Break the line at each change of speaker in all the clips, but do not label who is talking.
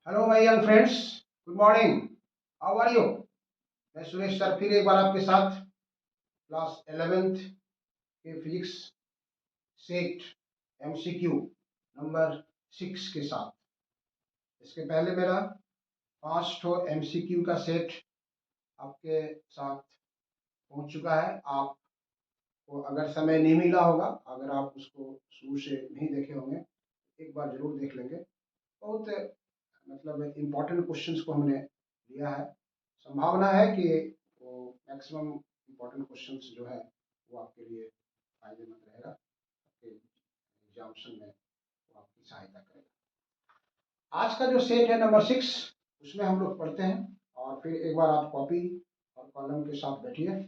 Hello my young friends, good morning. How are you? मैं Suresh sir फिर एक बार आपके साथ क्लास 11th के फिजिक्स सेट एमसीक्यू नंबर 6 के साथ। इसके पहले मेरा 5 एमसीक्यू का सेट आपके साथ पहुंच चुका है। आपको अगर समय नहीं मिला होगा, अगर आप उसको शुरू से नहीं देखे होंगे, एक बार जरूर देख लेंगे। बहुत मतलब इम्पोर्टेंट क्वेश्चंस को हमने लिया है। संभावना है कि वो मैक्सिमम इम्पोर्टेंट क्वेश्चंस जो है वो आपके लिए फायदेमंद रहेगा, आपके एग्जामिनेशन में वो आपकी सहायता करेगा। आज का जो सेट है नंबर 6, उसमें हम लोग पढ़ते हैं और फिर एक बार आप कॉपी और कॉलम के साथ बैठिए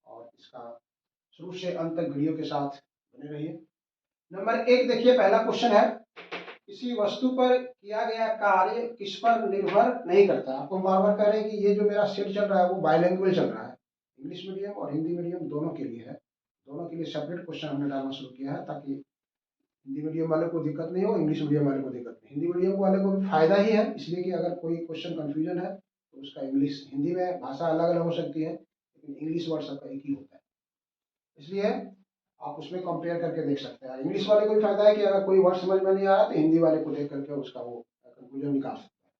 और इसका शुरू से अंत तक वीडियो के साथ बने रहिए। नंबर 1 देखिए, पहला क्वेश्चन है, किसी वस्तु पर किया गया कार्य किस पर निर्भर नहीं करता। आपको बार बार कह रहे हैं कि ये जो मेरा सेट चल रहा है वो बाइलिंगुअल चल रहा है, इंग्लिश मीडियम और हिंदी मीडियम दोनों के लिए है। दोनों के लिए सेपरेट क्वेश्चन हमने डालना शुरू किया है ताकि हिंदी मीडियम वाले को दिक्कत नहीं हो, इंग्लिश मीडियम वाले को दिक्कत नहीं। हिंदी मीडियम वाले को भी फायदा ही है, इसलिए कि अगर कोई क्वेश्चन कंफ्यूजन है तो उसका इंग्लिश, हिंदी में भाषा अलग अलग हो सकती है लेकिन इंग्लिश वर्ड सबका एक ही होता है, इसलिए आप उसमें कंपेयर करके देख सकते हैं। इंग्लिश वाले को भी फायदा है कि अगर कोई वर्ड समझ में नहीं आ रहा तो हिंदी वाले को देख करके उसका वो कंक्लूजन निकाल सकते हैं।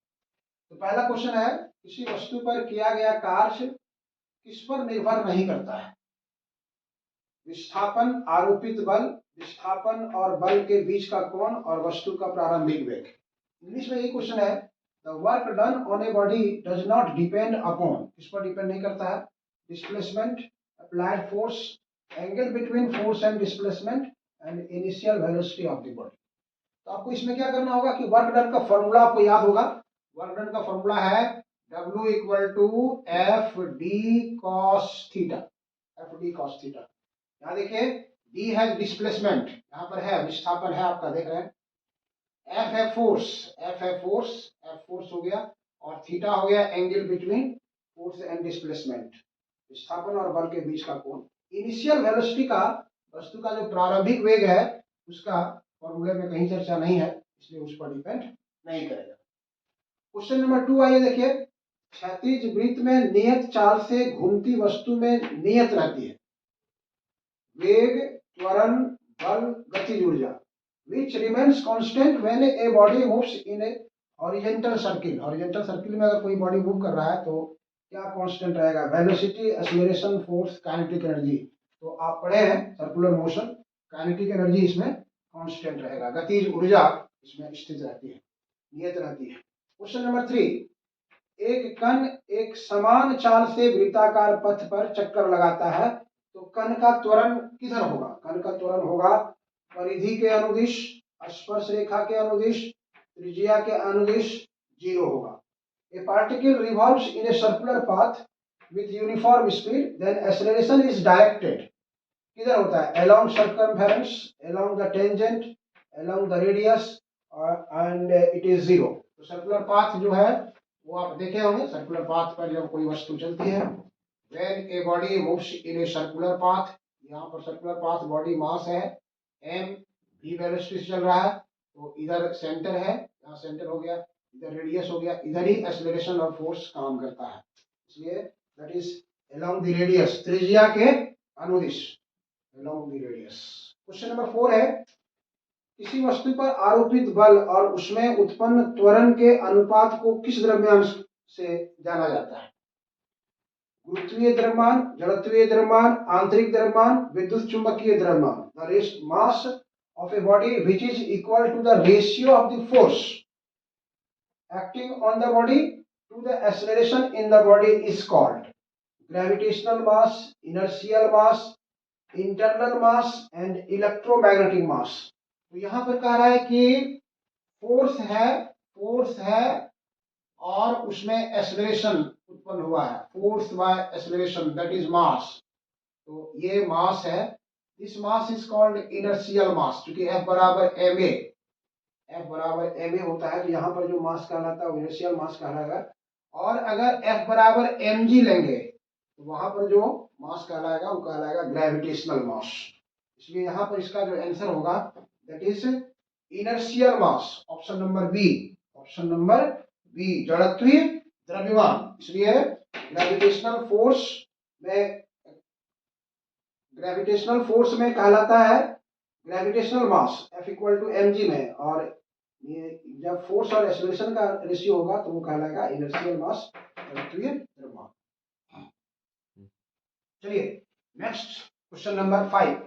तो पहला क्वेश्चन है, किसी वस्तु पर किया गया कार्य किस पर निर्भर नहीं करता है। विस्थापन, आरोपित बल, विस्थापन और बल के बीच का कोण और वस्तु का प्रारंभिक वेग। इंग्लिश में ये क्वेश्चन है, the work done on a body does not depend upon, किस पर डिपेंड नहीं करता है, displacement, applied force, angle between force and displacement and initial velocity of the body. तो आपको इसमें क्या करना होगा कि वर्क डन का फॉर्मूला आपको याद होगा। वर्क डन का फॉर्मूला है W equal to F D cos theta. F D cos theta, यहाँ देखिए डी है डिस्प्लेसमेंट, यहाँ पर है विस्थापन है आपका, देख रहे हैं। एफ है फोर्स, एफ है फोर्स, एफ फोर्स हो गया, और थीटा हो गया angle between force and displacement, विस्थापन और बल के बीच का कोण। इनिशियल वेलोसिटी का, वस्तु का जो प्रारंभिक वेग है उसका फॉर्मूले में कहीं चर्चा नहीं है, इसलिए उस पर डिपेंड नहीं करेगा। क्वेश्चन नंबर 2 आइए देखिए, क्षैतिज वृत्त में नियत चाल से घूमती वस्तु में नियत रहती है वेग, त्वरण, बल, गतिज ऊर्जा, which remains constant when a body moves in a horizontal circle। horizontal circle में अगर कोई बॉडी मूव कर रहा है तो क्या कांस्टेंट रहेगा, velocity, acceleration, force, kinetic energy. तो आप पढ़े हैं सर्कुलर मोशन, काइनेटिक एनर्जी इसमें कांस्टेंट रहेगा, गतिज ऊर्जा इसमें स्थित रहती है, नियत रहती है। क्वेश्चन नंबर 3, एक कण एक समान चाल से वृत्ताकार पथ पर चक्कर लगाता है तो कण का त्वरण किधर होगा। कण का त्वरण होगा परिधि के अनुदिश, स्पर्श रेखा के अनुदिश, त्रिज्या के अनुदिश 0 होगा। A particle revolves in a circular path with uniform speed, then acceleration is directed किधर होता है, along circumference, along the tangent, along the radius and it is 0। तो सर्कुलर पाथ जो है वो आप देखे होंगे, सर्कुलर पाथ पर जब कोई वस्तु चलती है, when a body moves in a circular path, यहाँ पर सर्कुलर पाथ बॉडी मास है m, v वेलोसिटी से चल रहा है, तो इधर सेंटर है, यहाँ सेंटर हो गया, इधर रेडियस हो गया, इधर ही एक्सेलरेशन और फोर्स काम करता है, इसलिए that is along the radius, त्रिज्या के अनुदिश, along the radius. Question number 4 है, किसी वस्तु पर आरोपित बल और उसमें उत्पन्न त्वरण के अनुपात को किस द्रव्यमान से जाना जाता है। गुरुत्वीय द्रव्यमान, जड़त्वीय द्रव्यमान, आंतरिक द्रव्यमान, विद्युत चुंबकीय द्रव्यमान। The rest mass of a body which is equal to the ratio of the force acting on the body to the acceleration in the body is called gravitational mass, inertial mass, internal mass and electromagnetic mass। तो यहां पर कह रहा है कि force है और उसमें एक्सेलरेशन उत्पन्न हुआ है, force by acceleration, that is mass. तो ये मास है, this mass is called inertial mass, क्योंकि F बराबर ma, F बराबर ma होता है, तो यहाँ पर जो मास कहलाता है वो इनर्शियल मास कहलाएगा। और अगर F बराबर mg लेंगे तो वहां पर जो मास कहलाएगा वो कहलाएगा ग्रेविटेशनल मास, इसलिए यहाँ पर इसका जो आंसर होगा that is inertial mass, option number B, option number V जड़त्वीय द्रव्यमान, इसलिए ग्रेविटेशनल फोर्स में कहलाता है gravitational mass F equal to mg में, और ये जब फोर्स और एक्सेलरेशन का रेशियो होगा तो वो कहलाएगा इनर्शियल मास, जड़त्वीय द्रव्यमान। चलिए नेक्स्ट क्वेश्चन नंबर 5।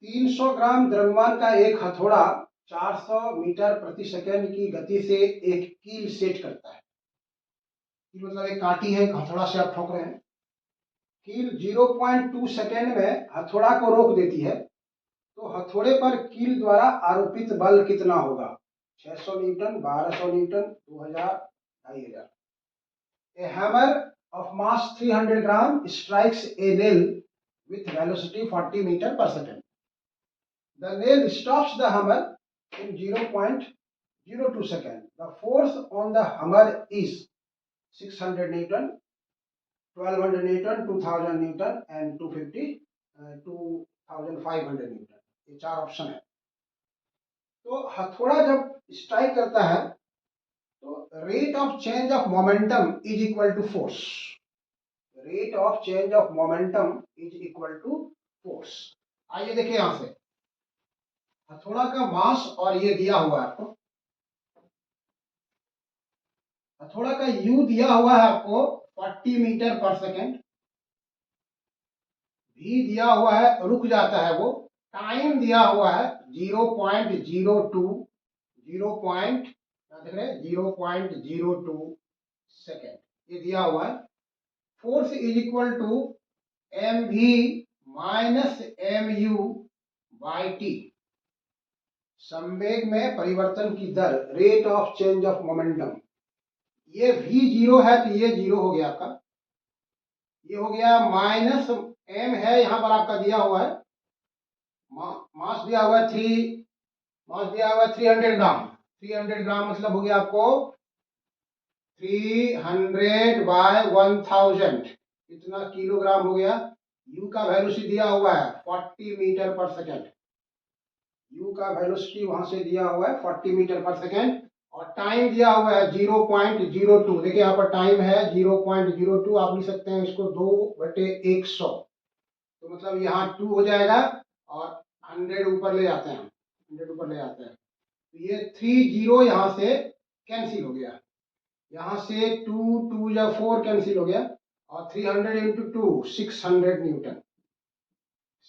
300 ग्राम द्रव्यमान का एक हथौड़ा 400 मीटर प्रति सेकंड की गति से एक कील सेट करता है। कील मतलब एक कांटी है, हथौड़ा से आप ठोक रहे हैं। कील 0.2 सेकंड में हथौड़ा को रोक देती है, तो हथौड़े पर कील द्वारा आरोपित बल कितना होगा? 600 Newton, 1200 Newton, 2000, 2500। A hammer of mass 300 gram strikes a nail with velocity 40 meter per second. The nail stops the hammer in 0.02 second. The force on the hammer is 600 newton, 1200 newton, 2000 newton and 2500 newton। ये चार option है। तो हथौड़ा जब strike करता है तो rate of change of momentum is equal to force. Rate of change of momentum is equal to force. आइए देखिए यहां से हथौड़ा का मास और ये दिया हुआ है आपको, हथौड़ा का यू दिया हुआ है आपको 40 मीटर पर सेकेंड, भी दिया हुआ है रुक जाता है वो, टाइम दिया हुआ है 0.02 0.02 सेकेंड, ये दिया हुआ है। Force is equal to M V minus M U by T. संवेग में परिवर्तन की दर, rate of change of momentum. ये v जीरो है तो ये जीरो हो गया आपका, ये हो गया माइनस m है यहां पर आपका दिया हुआ है, मास दिया हुआ है 300 ग्राम। 300 ग्राम मतलब हो गया आपको 300 बाय 1000, कितना किलोग्राम हो गया। u का वेलोसिटी दिया हुआ है 40 मीटर पर सेकेंड, u का वेलोसिटी वहां से दिया हुआ है 40 मीटर पर सेकेंड, और टाइम दिया हुआ है 0.02। देखिए यहाँ पर टाइम है 0.02, आप लिख सकते हैं इसको 2/100, तो मतलब यहाँ 2 हो जाएगा और 100 ऊपर ले जाते हैं, 100 ऊपर ले जाते हैं, तो ये 30 यहाँ से कैंसिल हो गया, यहाँ से 2 या 4 कैंसिल हो गया, और 300 into 2 600 newton.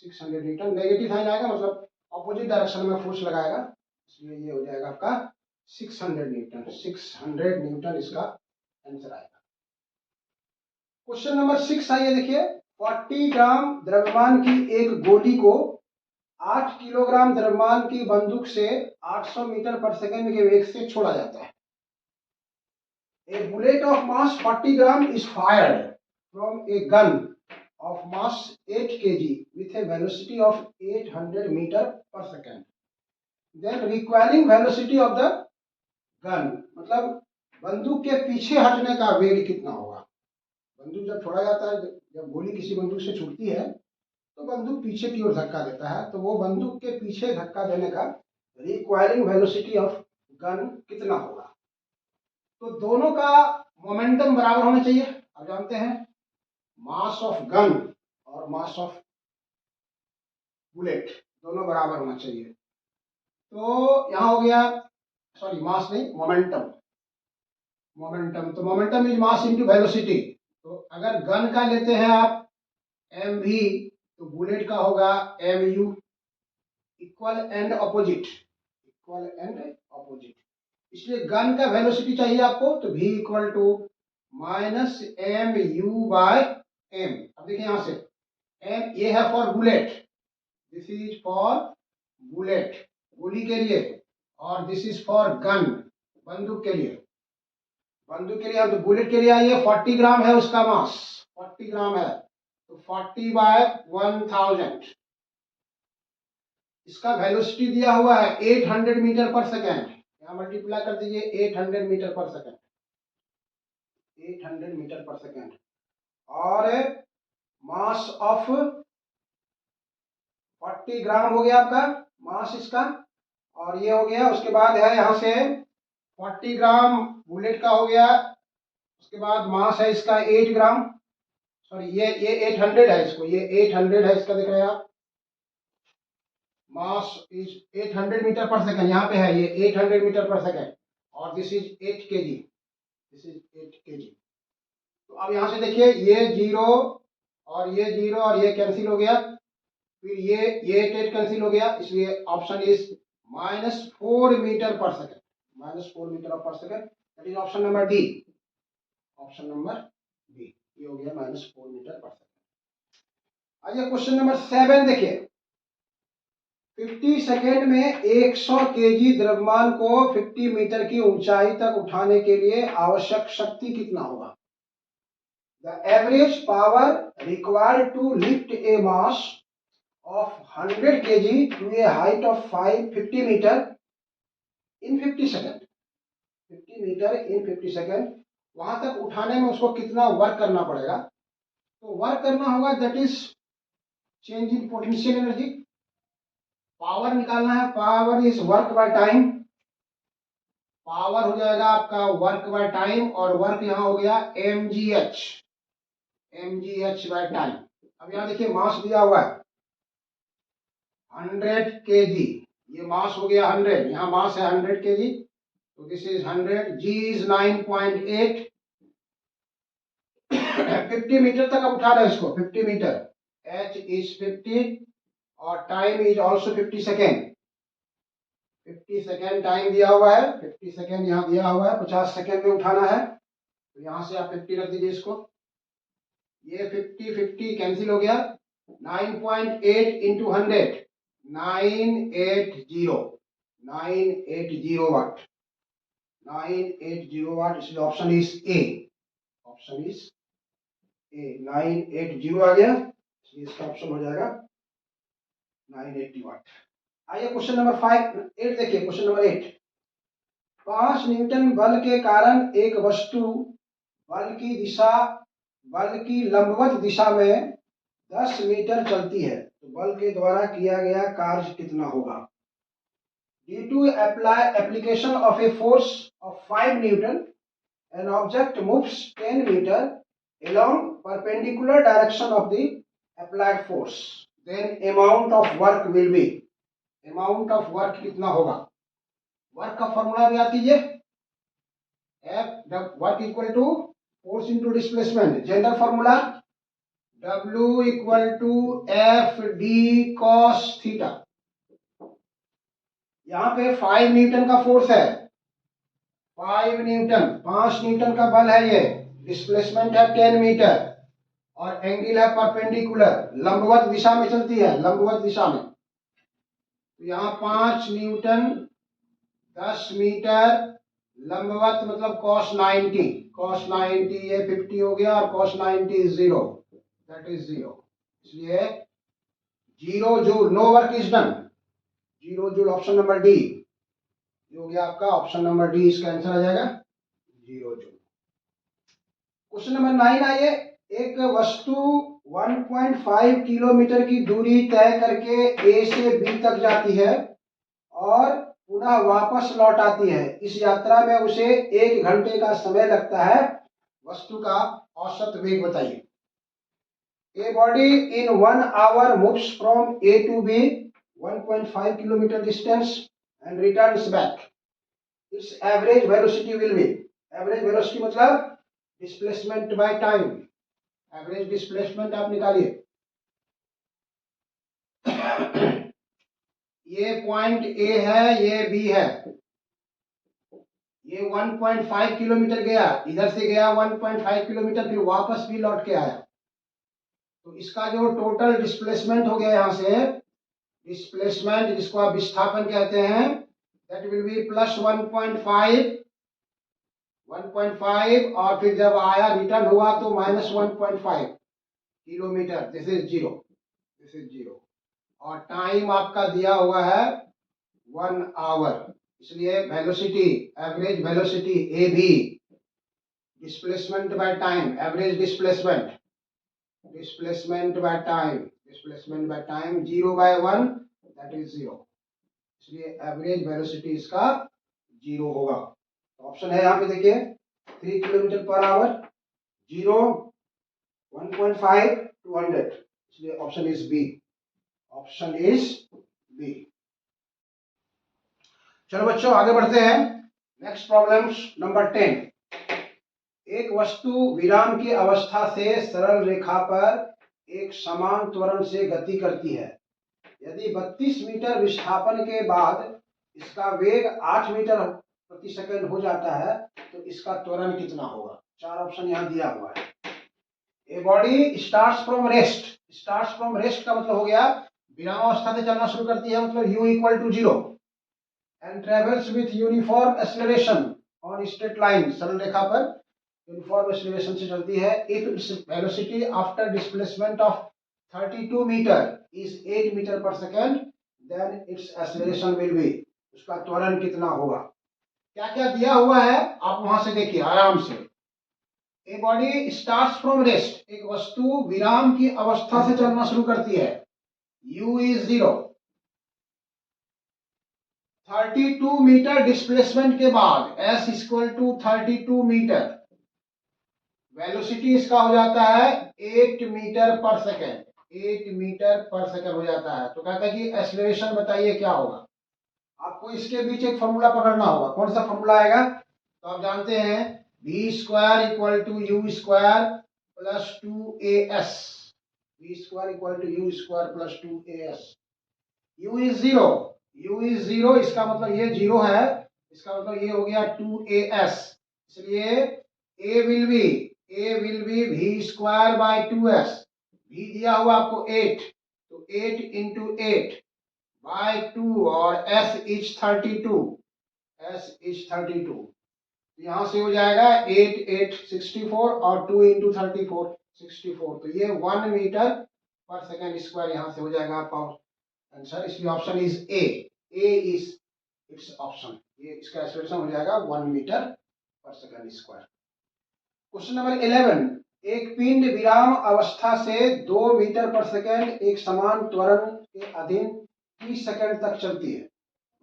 600 newton negative sign आएगा मतलब ऑपोजिट डायरेक्शन में फोर्स लगाएगा, इसलिए ये हो जाएगा आपका 600 न्यूटन। 600 न्यूटन इसका आंसर आएगा। क्वेश्चन नंबर 6 आइए देखिए। 40 ग्राम द्रव्यमान की एक गोली को 8 किलोग्राम द्रव्यमान की बंदूक से 800 मीटर पर सेकंड के वेग से छोड़ा जाता है। A bullet of mass 40 gram is fired from a gun of mass 8 kg with a velocity of 800 meter per second. Then requiring velocity of the gun, मतलब बंदूक के पीछे हटने का वेग कितना होगा। बंदूक जब छोड़ा जाता है, जब गोली किसी बंदूक से छूटती है तो बंदूक पीछे की ओर धक्का देता है, तो वो बंदूक के पीछे धक्का देने का रिक्वायरिंग वेलोसिटी ऑफ गन कितना होगा। तो दोनों का मोमेंटम बराबर होना चाहिए। आप जानते हैं मास ऑफ गन और मास ऑफ बुलेट दोनों बराबर होना चाहिए। तो यहां हो गया, सॉरी मास नहीं, मोमेंटम। तो momentum is mass into velocity. तो अगर गन का लेते हैं आप एम वी, तो बुलेट का होगा M U. Equal and opposite, इसलिए गन का वेलोसिटी चाहिए आपको, तो v equal to minus M U by M. अब देखिए यहां से एम ये है for bullet, this is for bullet गोली के लिए, और दिस इज फॉर गन बंदूक के लिए। तो बुलेट के लिए आइए 40 ग्राम है उसका मास, 40 ग्राम है, तो 40 बाय 1000। इसका वेलोसिटी दिया हुआ है 800 मीटर पर सेकेंड, यहां मल्टीप्लाई कर दीजिए 800 मीटर पर सेकेंड, 800 मीटर पर सेकेंड। और मास ऑफ 40 ग्राम हो गया आपका मास इसका, और ये हो गया। उसके बाद है यहां से 40 ग्राम बुलेट का हो गया। उसके बाद मास है इसका 8 ग्राम, सॉरी ये 800 है, इसको ये 800 है इसका, देख रहे हैं आप। मास इज 800 मीटर पर सेकेंड, यहाँ पे है ये 800 मीटर पर सेकेंड, और this is 8 KG, this is 8 KG. तो अब यहाँ से देखिए ये जीरो और ये जीरो और ये कैंसिल हो गया, फिर ये 8 कैंसिल हो गया, इसलिए ऑप्शन इज -4 मीटर पर सेकेंड, -4 मीटर पर second, that is option number D, option number D, ये हो गया -4 मीटर पर सेकेंड। आइए क्वेश्चन नंबर 7 देखिए। 50 सेकेंड में 100 केजी द्रव्यमान को 50 मीटर की ऊंचाई तक उठाने के लिए आवश्यक शक्ति कितना होगा? The average power required to lift a mass of 100 kg to a height of 50 meter in 50 second, 50 metre in 50 second, वहां तक उठाने में उसको कितना वर्क करना पड़ेगा? तो वर्क करना होगा, that is change in potential energy. Power निकालना है, power is work by time, power हो जाएगा आपका वर्क बाय टाइम, और वर्क यहाँ हो गया mgh, mgh बाय टाइम। अब यहाँ देखिए मास दिया हुआ है 100 केजी, ये मास हो गया 100, यहाँ मास है 100 केजी, तो दिस इज 100, g इज 9.8, 50 मीटर तक अब उठा रहे हैं इसको, 50 मीटर, h इज 50, और time is also 50 second, 50 second time दिया हुआ है, 50 सेकेंड यहाँ दिया हुआ है, 50 सेकेंड में उठाना है, तो यहाँ से आप 50 रख दीजिए इसको, ये 50 कैंसिल हो गया, 9.8 इंटू 100, 980 वाट, 980 वाट, इसलिए option is A, option is ए, 980 आ गया, इसलिए इसका ऑप्शन हो जाएगा 980 वाट। आइए क्वेश्चन नंबर 8 देखिए, क्वेश्चन नंबर 8। 5 न्यूटन बल के कारण एक वस्तु बल की लंबवत दिशा में 10 मीटर चलती है, तो बल के द्वारा किया गया कार्य कितना होगा? Due to application of a force of 5 Newton, an object moves 10 meter along perpendicular direction of the applied force. Then amount of work will be, amount of work कितना होगा? वर्क का फॉर्मूला याद कीजिए, work equal to force into displacement, general formula W equal to F D cos theta. यहाँ पे 5 Newton का force है, 5 Newton, 5 Newton का बल है, ये डिस्प्लेसमेंट है 10 मीटर, और एंगल है परपेंडिकुलर, लंबवत दिशा में चलती है, लंबवत दिशा में, तो यहाँ 5 न्यूटन 10 मीटर लंबवत, मतलब cos 90, cos 90 ये 50 हो गया, और cos 90 इज 0, दैट इज 0, इसलिए 0 joule, no work is done, 0 joule, option number D, ये हो गया आपका ऑप्शन नंबर डी, इसका आंसर आ जाएगा 0 जूल। क्वेश्चन नंबर 9 आइए। एक वस्तु 1.5 किलोमीटर की दूरी तय करके ए से बी तक जाती है और पुनः वापस लौट आती है, इस यात्रा में उसे 1 घंटे का समय लगता है, वस्तु का औसत वेग बताइए। A body in 1 hour moves from A to B 1.5 kilometer distance and returns back. Its average velocity will be, average velocity मतलब displacement by time, average displacement आप निकालिए। ये पॉइंट ए है, ये बी है, ये 1.5 किलोमीटर गया, इधर से गया 1.5 किलोमीटर, फिर वापस भी लौट के आया, तो इसका जो टोटल डिस्प्लेसमेंट हो गया यहाँ से, डिस्प्लेसमेंट जिसको आप विस्थापन कहते हैं, दैट विल बी प्लस 1.5, और फिर जब आया रिटर्न हुआ तो -1.5 kilometre, this is 0, this is 0, और टाइम आपका दिया हुआ है 1 आवर, इसलिए velocity, average velocity A B, displacement by time, average displacement, displacement by time, displacement by time 0/1 that is 0, इसलिए एवरेज वेलोसिटी इसका 0 होगा। ऑप्शन है यहाँ पे देखिए 3 किलोमीटर पर आवर, 0, 1.5, 200, इसलिए option is B. Option is B. चलो बच्चों आगे बढ़ते हैं। Next problem number 10। एक वस्तु विराम की अवस्था से सरल रेखा पर एक समान त्वरण से गति करती है। यदि 32 मीटर विस्थापन के बाद इसका वेग 8 मीटर प्रति सेकंड हो जाता है तो इसका त्वरण कितना होगा? चार ऑप्शन यहाँ दिया हुआ है। A body starts from rest. Starts from rest का मतलब हो गया विराम अवस्था से चलना शुरू करती है, मतलब u equal to 0 and travels with uniform acceleration on straight line, सरल रेखा पर यूनिफॉर्म एक्सेलरेशन से चलती है। If its velocity after displacement of 32 metre is 8 metre पर second then its acceleration will be, उसका त्वरण कितना होगा? क्या क्या दिया हुआ है आप वहां से देखिए आराम से। A body starts from rest, एक वस्तु विराम की अवस्था से चलना शुरू करती है। u इज 0, 32 मीटर डिस्प्लेसमेंट के बाद s equal to 32 metre, velocity इसका हो जाता है 8 मीटर पर सेकेंड, 8 मीटर पर सेकेंड हो जाता है। तो कहता है कि एक्सेलरेशन बताइए क्या होगा। आपको इसके बीच एक फॉर्मूला पकड़ना होगा। कौन सा फॉर्मूला आएगा? तो आप जानते हैं v square equal to U square plus 2as, v square equal to U square plus 2as। u is 0, u is 0, इसका मतलब ये 0 है, इसका मतलब ये हो गया 2as, इसलिए a will be v square by 2s। v दिया हुआ आपको 8, तो 8 इंटू 8 बाय 2 और s इज 32, s इज 32। यहां से हो जाएगा 8 8 64 और 2 इंटू 34 64, तो ये 1 मीटर पर सेकेंड स्क्वायर यहां से हो जाएगा आपका आंसर। इसलिए option is A is it's option. ये इसका एक्सप्रेशन हो जाएगा 1 मीटर पर सेकेंड स्क्वायर। Question number 11। एक पिंड विराम अवस्था से 2 मीटर पर सेकेंड एक समान त्वरण के अधीन 30 सेकेंड तक चलती है।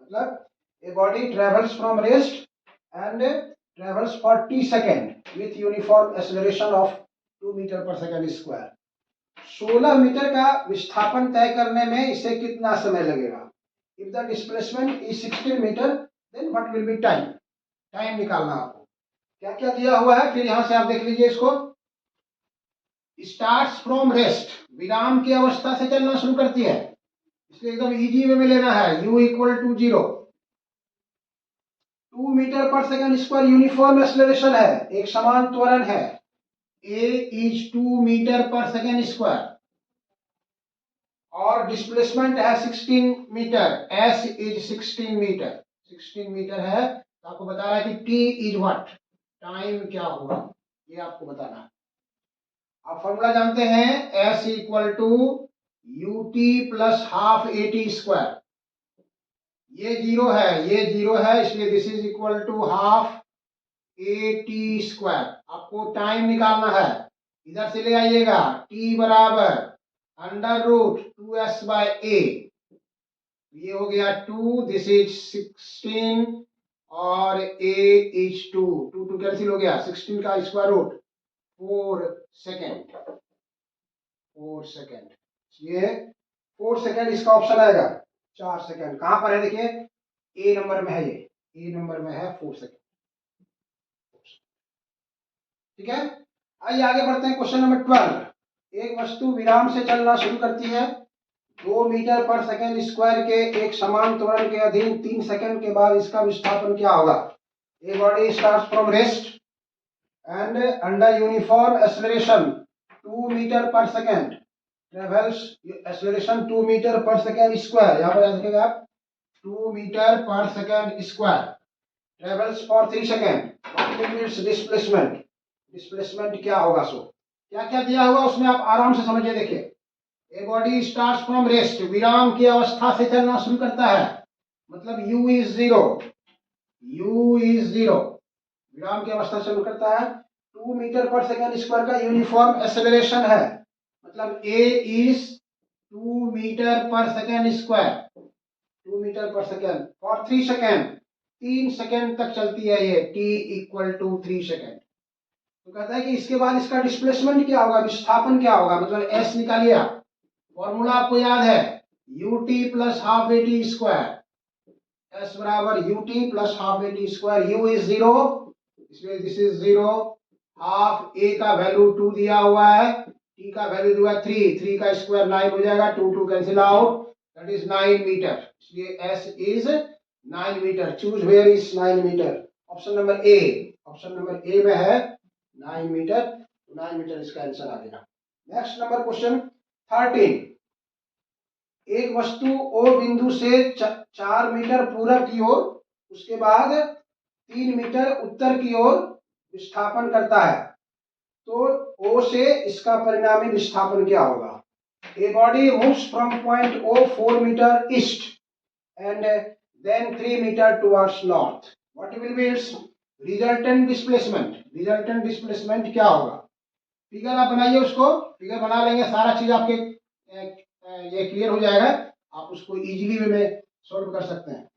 मतलब a body travels from rest and travels for 30 second with uniform acceleration of 2 metre पर सेकेंड स्क्वायर। 16 मीटर का विस्थापन तय करने में इसे कितना समय लगेगा? If the displacement is 16 metre then what will be time? Time निकालना आपको। क्या क्या दिया हुआ है फिर यहां से आप देख लीजिए इसको। स्टार्ट्स फ्रॉम रेस्ट, विराम की अवस्था से चलना शुरू करती है, इसलिए एकदम इजी वे में लेना है। u इक्वल टू 0, 2 मीटर पर सेकेंड स्क्वायर यूनिफॉर्म एक्सेलरेशन है, एक समान त्वरण है। a इज 2 मीटर पर सेकेंड स्क्वायर और डिस्प्लेसमेंट है 16 metre, s is 16 metre, 16 metre है। तो आपको बता रहा है कि t इज व्हाट, टाइम क्या होगा ये आपको बताना है। आप फॉर्मूला जानते हैं s equal to ut plus half at square. ये 0 है, ये 0 है, इसलिए this is equal to half at square. आपको टाइम निकालना है, इधर से ले आइएगा, t बराबर under root 2s bye a, ये हो गया 2, दिस इज 16 और a इज 2, 2 कैंसिल हो गया, 16 का स्क्वायर रूट 4 सेकेंड, 4 सेकेंड, ये 4 सेकेंड इसका ऑप्शन आएगा। 4 सेकेंड कहां पर है देखिए, ए नंबर में है, ये ए नंबर में है 4 सेकेंड। ठीक है, आइए आगे बढ़ते हैं। Question number 12। एक वस्तु विराम से चलना शुरू करती है। 2 मीटर पर सेकेंड स्क्वायर के एक समान त्वरण के अधीन 3 सेकेंड के बाद इसका विस्थापन क्या होगा? A body starts from rest and under uniform acceleration 2 meter per second travels acceleration 2 meter per second square, यहाँ पर याद रखिएगा आप 2 meter per second square travels for 3 second, what will be its displacement? Displacement क्या होगा? सो क्या क्या दिया हुआ उसमें आप आराम से समझिए। देखिए, a body starts from rest, विराम की अवस्था से चलना शुरू करता है, मतलब u इज 0, u इज 0, विराम की अवस्था शुरू करता है। 2 मीटर पर सेकेंड स्क्वायर का यूनिफॉर्म एक्सेलरेशन है, मतलब a इज 2 मीटर पर सेकेंड स्क्वायर, 2 मीटर पर सेकेंड फॉर 3 सेकेंड, 3 सेकेंड तक चलती है ये, t इक्वल टू 3 सेकेंड। तो कहता है कि इसके बाद इसका डिस्प्लेसमेंट क्या होगा, विस्थापन क्या होगा, मतलब s निकालिए आप। फॉर्मूला आपको याद है, ut plus half A T square, s बराबर ut plus half A T square, u is 0, इसलिए दिस इज 0, हाफ a का वैल्यू 2 दिया हुआ है, t का वैल्यू दिया 3, 3 का स्क्वायर 9 हो जाएगा, 2 2 cancel out, that is 9 metre, इसलिए s is 9 metre. Choose where is 9 metre, option number A, option number A में है 9 मीटर, 9 मीटर इसका आंसर आ गया। नेक्स्ट नंबर क्वेश्चन 13, एक वस्तु O बिंदु से 4 मीटर पूरब की ओर, उसके बाद 3 मीटर उत्तर की ओर विस्थापन करता है, तो O से इसका परिणामी विस्थापन क्या होगा। A body moves from point O 4 meter east and then 3 meter towards north. What will be its resultant displacement? Resultant displacement क्या होगा। फिगर आप बनाइए, उसको फिगर बना लेंगे, सारा चीज आपके ये क्लियर हो जाएगा, आप उसको इजीली वे में सॉल्व कर सकते हैं।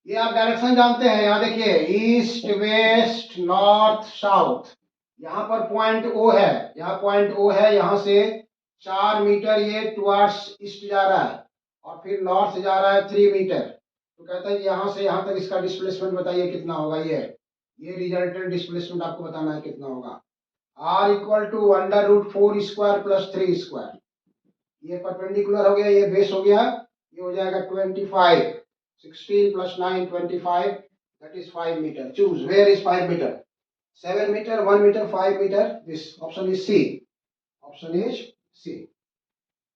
ये आप डायरेक्शन जानते हैं, यहाँ देखिए ईस्ट वेस्ट नॉर्थ साउथ, यहाँ पर पॉइंट ओ है, यहाँ पॉइंट ओ है, यहाँ से 4 मीटर ये टुवर्ड्स ईस्ट जा रहा है और फिर नॉर्थ जा रहा है 3 मीटर। तो कहता है कि यहाँ से यहाँ तक इसका डिस्प्लेसमेंट बताइए कितना होगा। ये रिजल्टेंट डिस्प्लेसमेंट आपको बताना है कितना होगा। r equal to under root 4 square plus 3 square, ये परपेंडिकुलर हो गया, ये बेस हो गया, ये हो जाएगा 25, 16 plus 9 25, that is 5 metre. Choose where is 5 metre, 7 metre, 1 metre, 5 metre, this option is C, option is C,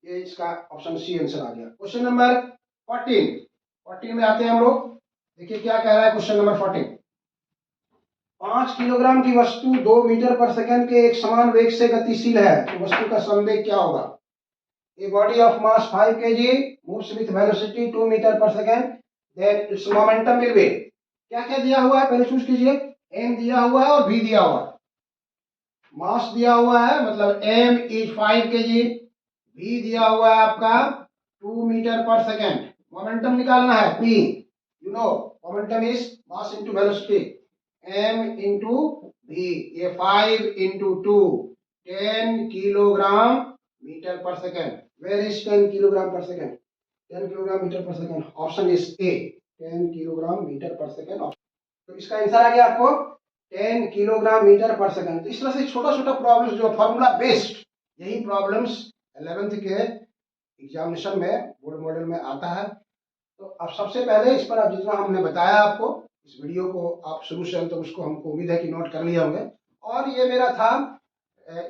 ये इसका ऑप्शन सी आंसर आ गया। क्वेश्चन नंबर 14 में आते हैं हम लोग, देखिए क्या कह रहा है क्वेश्चन नंबर 14। 5 किलोग्राम की वस्तु 2 मीटर पर सेकंड के एक समान वेग से गतिशील है, तो वस्तु का संवेग क्या होगा। A body of mass 5 kg moves with velocity 2 meter per second, then its momentum will be, क्या क्या दिया हुआ है पहले चूज कीजिए, m दिया हुआ है और v दिया हुआ है। मास दिया हुआ है मतलब m इज 5 kg, v दिया हुआ है आपका 2 मीटर पर सेकेंड, मोमेंटम निकालना है p, you know momentum is mass into velocity, m into v, ये 5 इनटू 2 10 किलोग्राम मीटर पर सेकेंड। Where is 10 किलोग्राम पर सेकेंड, 10 किलोग्राम मीटर पर second, option is A, 10 kilogram metre पर सेकेंड। तो इसका आंसर आ गया आपको 10 किलोग्राम मीटर पर सेकेंड। तो इस तरह से छोटा छोटा प्रॉब्लम्स जो फॉर्मूला बेस्ड, यही प्रॉब्लम्स 11th के एग्जामिनेशन में बोर्ड मॉडल में आता है। तो अब सबसे पहले इस पर आप जितना हमने बताया आपको, इस वीडियो को आप शुरू से अंत तक उसको हमको उम्मीद है कि नोट कर लिए होंगे। और ये मेरा था,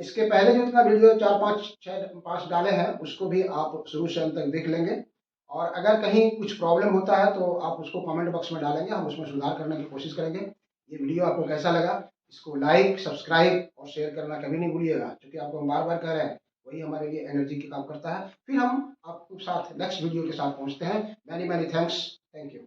इसके पहले जो इतना वीडियो 4 5 6 5 डाले हैं उसको भी आप शुरू से अंत तक देख लेंगे। और अगर कहीं कुछ प्रॉब्लम होता है तो आप उसको कमेंट बॉक्स में डालेंगे, हम उसमें सुधार करने की कोशिश करेंगे। ये वीडियो आपको कैसा लगा, इसको लाइक सब्सक्राइब और शेयर करना कभी नहीं भूलिएगा, क्योंकि आपको हम बार बार कह रहे हैं, वही हमारे लिए एनर्जी का काम करता है। फिर हम आपको साथ नेक्स्ट वीडियो के साथ पहुँचते हैं। Many many thanks, thank you.